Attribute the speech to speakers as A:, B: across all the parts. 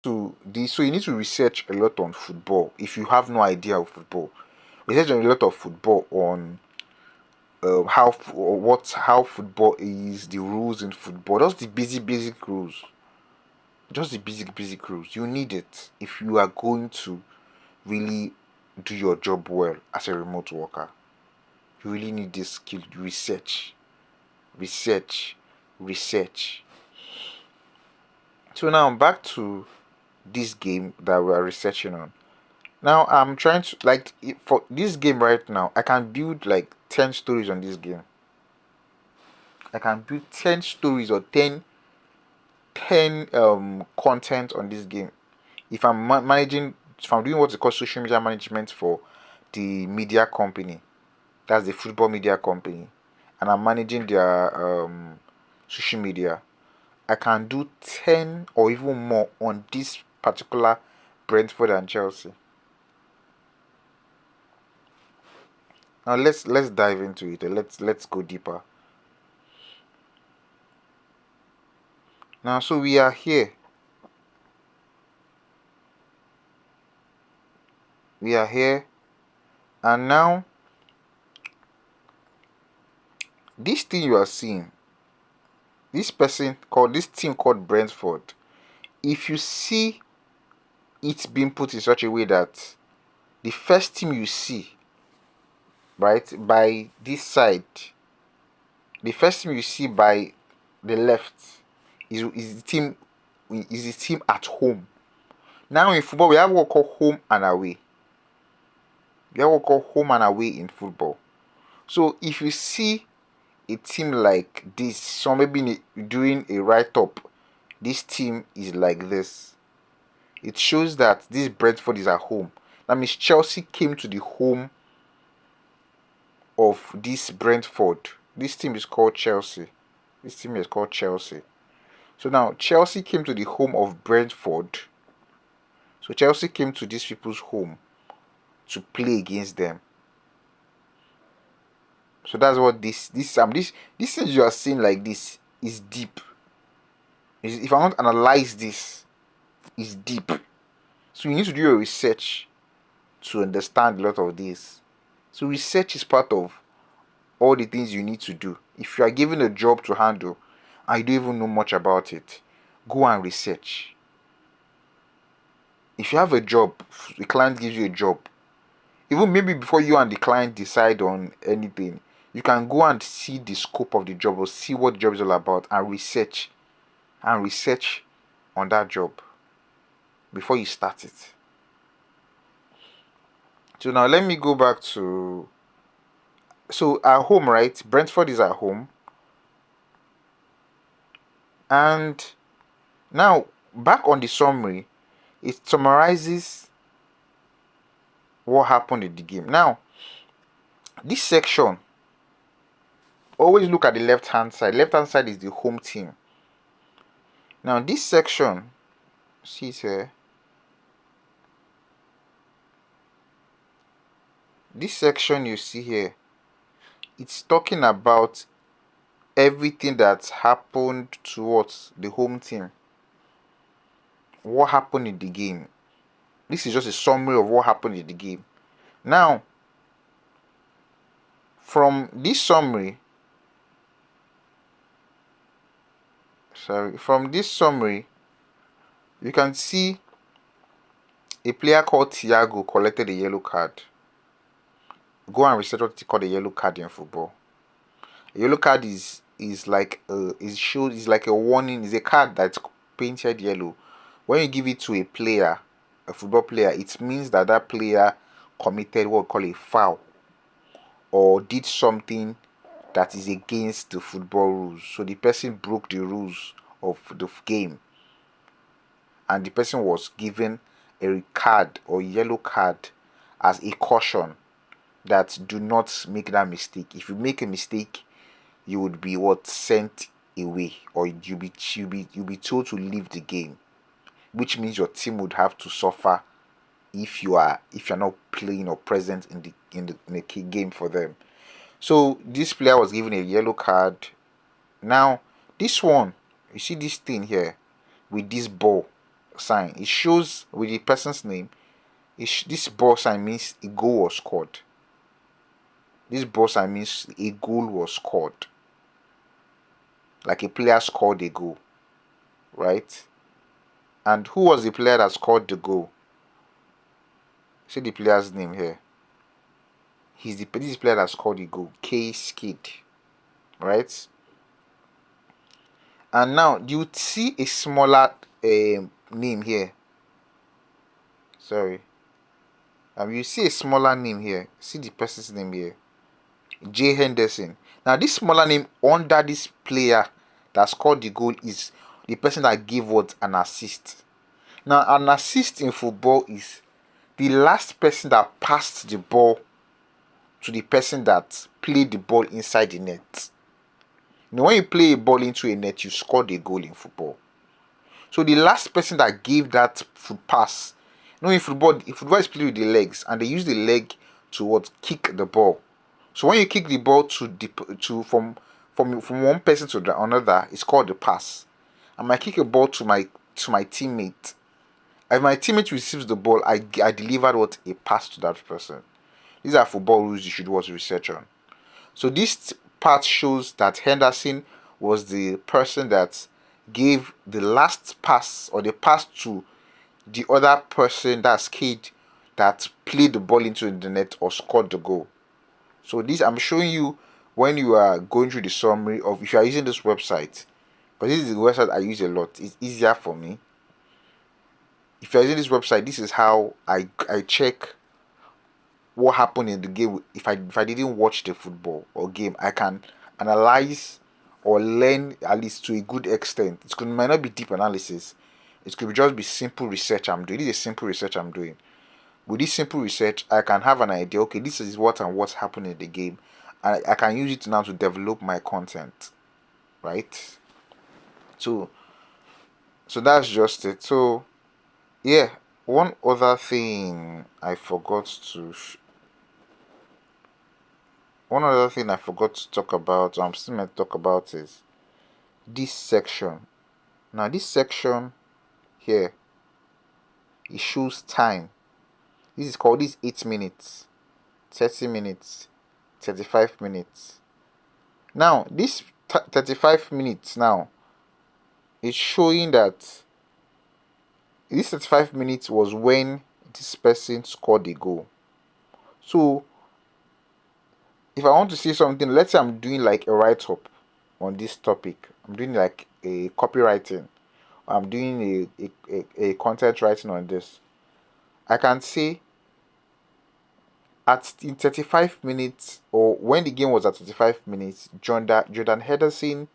A: So you need to research a lot on football if you have no idea of football. Research a lot of football on how football is, the rules in football, just the basic rules, just the basic rules. You need it if you are going to really do your job well as a remote worker. You really need this skill. Research, research. So now back to this game that we are researching on. Now I'm trying to for this game right now. I can build like 10 stories on this game. I can build 10 stories or 10 content on this game. If I'm if I'm doing what's called social media management for the media company, that's the football media company, and I'm managing their social media, I can do 10 or even more on this particular Brentford and Chelsea. Now let's dive into it. Let's go deeper. Now, so we are here. We are here, and now this thing you are seeing, this team called Brentford. If you see it's being put in such a way that the first team you see, right, by this side, the first team you see by the left is the team at home. Now in football we have what we call home and away. We have what we call home and away in football. So if you see a team like this, so maybe doing a write-up, this team is like this. It shows that this Brentford is at home. That means Chelsea came to the home of this Brentford. This team is called Chelsea. This team is called Chelsea. So now Chelsea came to the home of Brentford. So Chelsea came to these people's home to play against them. So that's what this thing you are seeing like this is deep. If I want to analyze this, it's deep. So you need to do your research to understand a lot of this. So research is part of all the things you need to do. If you are given a job to handle and you don't even know much about it, go and research. If you have a job, the client gives you a job, even maybe before you and the client decide on anything, you can go and see the scope of the job or see what the job is all about and research on that job before you start it. So now let me go back to, so at home, right? Brentford is at home. And now back on the summary, it summarizes what happened in the game. Now, this section, always look at the left hand side. Left hand side is the home team. Now this section, see it here. This section you see here, it's talking about everything that's happened towards the home team. What happened in the game. This is just a summary of what happened in the game. Now, from this summary, you can see a player called Thiago collected a yellow card. Go and research what they call a yellow card in football. A yellow card is like a warning. Is a card that's painted yellow. When you give it to a football player, it means that that player committed what we call a foul or did something that is against the football rules. So the person broke the rules of the game, and the person was given a card or yellow card as a caution that do not make that mistake. If you make a mistake, you would be sent away, or you'll be told to leave the game, which means your team would have to suffer if you're not playing or present in the key game for them. So this player was given a yellow card. Now this one, you see this thing here with this ball sign. It shows with the person's name. This ball sign means a goal was scored. This ball sign means a goal was scored. Like a player scored a goal, right? And who was the player that scored the goal? See the player's name here. This player that scored the goal, K-Skid, right? And now you see a smaller name here. Sorry. You see a smaller name here. See the person's name here, J. Henderson. Now this smaller name under this player that scored the goal is the person that gave what? An assist. Now an assist in football is the last person that passed the ball to the person that played the ball inside the net. You know, when you play a ball into a net, you scored a goal in football. So the last person that gave that pass, you know, in football is played with the legs, and they use the leg to what? Kick the ball. So when you kick the ball from one person to another, it's called the pass. And I kick a ball to my teammate. If my teammate receives the ball, I delivered what? A pass to that person. These are football rules you should watch research on. So this part shows that Henderson was the person that gave the last pass, or the pass to the other person, that's Kid, that played the ball into the net or scored the goal. So this I'm showing you when you are going through the summary of, if you are using this website, because this is the website I use a lot. It's easier for me. If you're using this website, this is how I check what happened in the game. If I didn't watch the football or game, I can analyze or learn at least to a good extent. It might not be deep analysis. It could just be simple research I'm doing. This is simple research I'm doing. With this simple research, I can have an idea. Okay, this is what's happening in the game, and I can use it now to develop my content, right? So that's just it. So yeah, one other thing I forgot to talk about, I'm still going to talk about, is this section. Now this section here, it shows time. This is called 8 minutes, 30 minutes, 35 minutes. Now this 35 minutes now is showing that this 35 minutes was when this person scored a goal. So if I want to say something, let's say I'm doing like a write-up on this topic, I'm doing like a copywriting, I'm doing a content writing on this, I can say in 35 minutes, or when the game was at 35 minutes, Jordan Henderson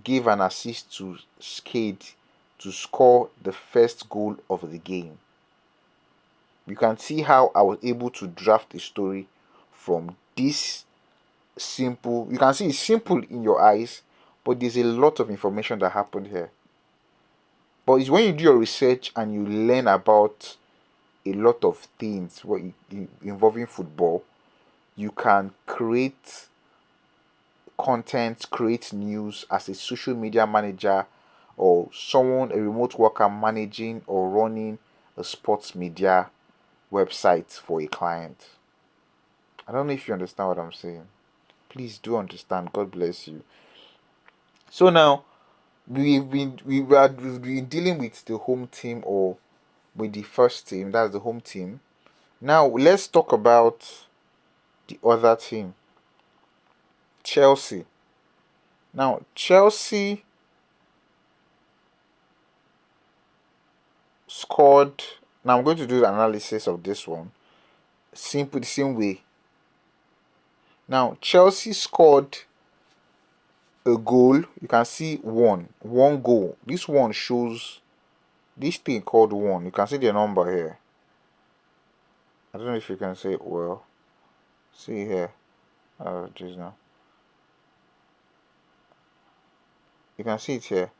A: gave an assist to Skade to score the first goal of the game. You can see how I was able to draft a story from this simple. You can see it's simple in your eyes, but there's a lot of information that happened here. But it's when you do your research and you learn about a lot of things involving football, you can create content, create news as a social media manager, or a remote worker managing or running a sports media website for a client. I don't know if you understand what I'm saying. Please do understand. God bless you. So now we've been dealing with the home team, or with the first team, that's the home team. Now let's talk about the other team, Chelsea. Now Chelsea scored. Now I'm going to do the analysis of this one. The same way. Now Chelsea scored a goal. You can see one goal. This one shows this thing called one. You can see the number here. I don't know if you can say it well. See here. Just now. You can see it here.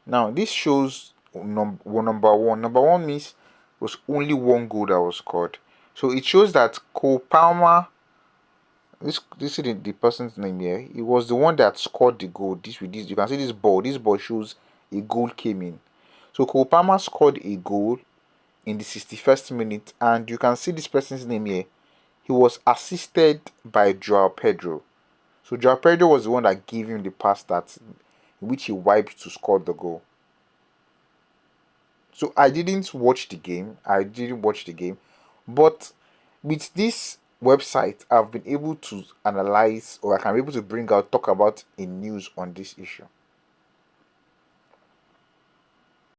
A: Now this shows number one. Number one means was only one goal that was scored. So it shows that Cole Palmer, this is the person's name here. He was the one that scored the goal. You can see this ball. This ball shows a goal came in. So Cole Palmer scored a goal in the 61st minute, and you can see this person's name here. He was assisted by Joao Pedro. So Joao Pedro was the one that gave him the pass that which he wiped to score the goal. So I didn't watch the game. But with this website, I've been able to analyze, or I can be able to talk about a news on this issue.